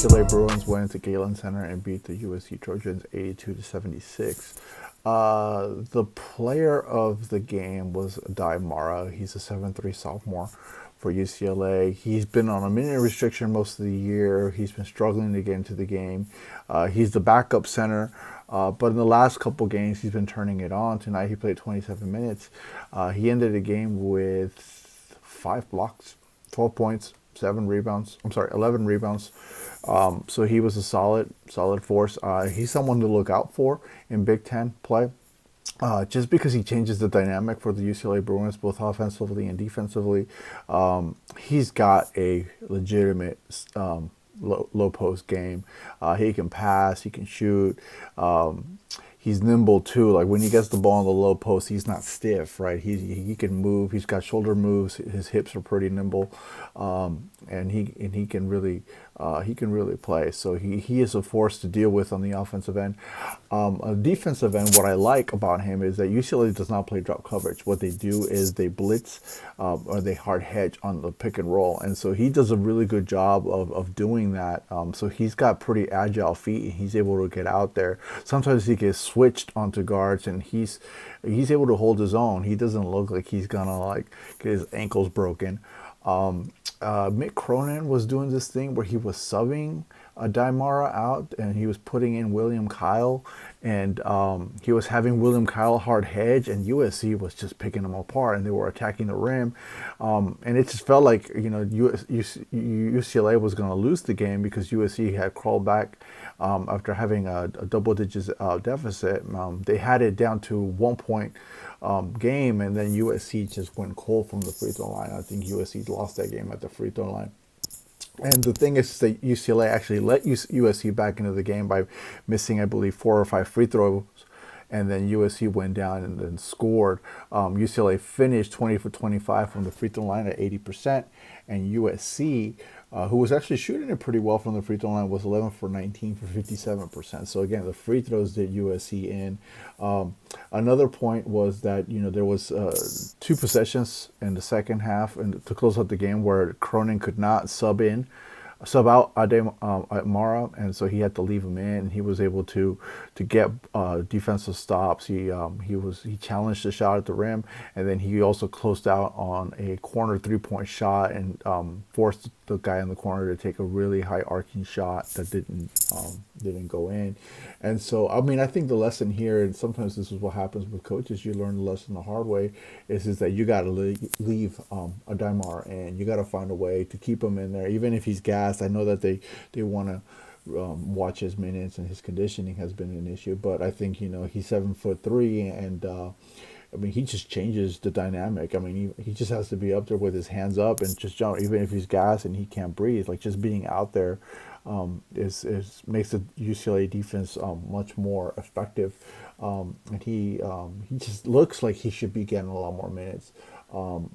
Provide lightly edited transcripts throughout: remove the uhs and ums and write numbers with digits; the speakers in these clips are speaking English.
UCLA Bruins went into Galen Center and beat the USC Trojans 82-76. The player of the game was Aday Mara. He's a 7'3" sophomore for UCLA. He's been on a minute restriction most of the year. He's been struggling to get into the game. He's the backup center, but in the last couple games, he's been turning it on. Tonight, he played 27 minutes. He ended the game with 5 blocks, 12 points, 11 rebounds. So he was a solid force. He's someone to look out for in Big Ten play. Just because he changes the dynamic for the UCLA Bruins, both offensively and defensively. He's got a legitimate low post game. He can pass, he can shoot. He's nimble too. Like when he gets the ball on the low post, he's not stiff, right? He can move. He's got shoulder moves. His hips are pretty nimble, and he can really play. So he is a force to deal with on the offensive end. On the defensive end, what I like about him is that UCLA does not play drop coverage. What they do is they blitz or they hard hedge on the pick and roll, and so he does a really good job of doing that. So he's got pretty agile feet, and he's able to get out there. Sometimes he gets switched onto guards, and he's able to hold his own. He doesn't look like he's gonna like get his ankles broken. Mick Cronin was doing this thing where he was subbing Aday Mara out, and he was putting in William Kyle, and he was having William Kyle hard hedge, and USC was just picking them apart, and they were attacking the rim, and it just felt like UCLA was going to lose the game because USC had crawled back after having a double-digit deficit. They had it down to 1 point game, and then USC just went cold from the free throw line. I think USC lost that game at the free throw line. And the thing is that UCLA actually let USC back into the game by missing, I believe, 4 or 5 free throws. And then USC went down and then scored. UCLA finished 20 for 25 from the free throw line at 80%. And USC, who was actually shooting it pretty well from the free throw line, was 11 for 19 for 57%. So again, the free throws did USC in. Another point was that there was 2 possessions in the second half and to close out the game where Cronin could not sub out Aday Mara, and so he had to leave him in. And he was able to get defensive stops. He challenged the shot at the rim, and then he also closed out on a corner 3-point shot and forced the guy in the corner to take a really high arcing shot that didn't go in. And so I think the lesson here, and sometimes this is what happens with coaches, you learn the lesson the hard way, is that you got to leave Aday Mara, and you got to find a way to keep him in there, even if he's gassed. I know that they want to watch his minutes, and his conditioning has been an issue, but I think he's 7'3", and he just changes the dynamic. He just has to be up there with his hands up and just jump, even if he's gassed and he can't breathe. Like, just being out there makes the UCLA defense much more effective. And he just looks like he should be getting a lot more minutes.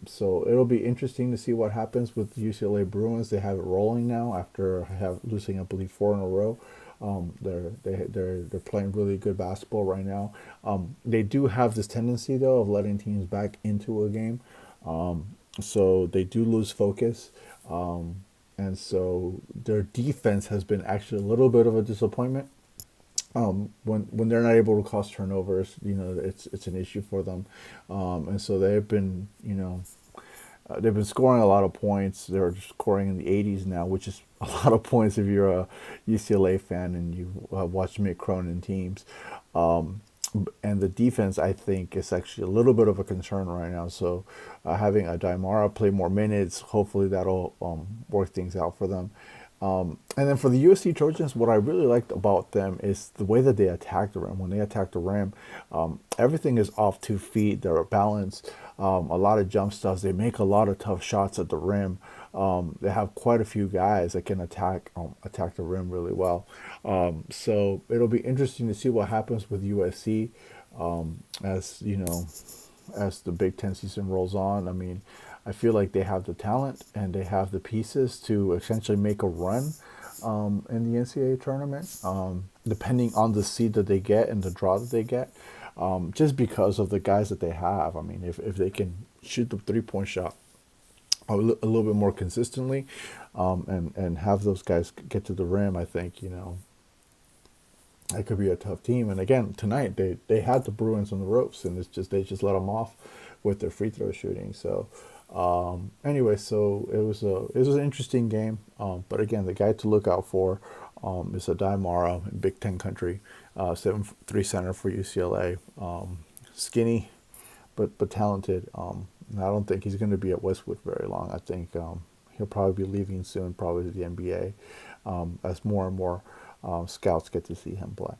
So it'll be interesting to see what happens with the UCLA Bruins. They have it rolling now after losing, I believe, 4 in a row. They're playing really good basketball right now. They do have this tendency though of letting teams back into a game, so they do lose focus, and so their defense has been actually a little bit of a disappointment. When they're not able to cause turnovers, it's an issue for them, and so they've been scoring a lot of points. They're scoring in the 80s now, which is a lot of points if you're a UCLA fan and you watch Mick Cronin teams. And the defense, I think, is actually a little bit of a concern right now. So having Aday Mara play more minutes, hopefully that'll work things out for them. And then for the USC Trojans, what I really liked about them is the way that they attack the rim. When they attack the rim, everything is off 2 feet. They're balanced. A lot of jump stuffs. They make a lot of tough shots at the rim. They have quite a few guys that can attack the rim really well. So it'll be interesting to see what happens with USC as the Big Ten season rolls on. I feel like they have the talent and they have the pieces to essentially make a run in the NCAA tournament, depending on the seed that they get and the draw that they get, just because of the guys that they have. If they can shoot the 3-point shot, a little bit more consistently, and have those guys get to the rim, I think, that could be a tough team. And again, tonight they had the Bruins on the ropes, and it's just they just let them off with their free throw shooting. So anyway, so it was an interesting game. But again, the guy to look out for is Aday Mara in Big Ten country, 7'3" center for UCLA. Skinny, but talented. I don't think he's going to be at Westwood very long. I think he'll probably be leaving soon, probably to the NBA, as more and more scouts get to see him play.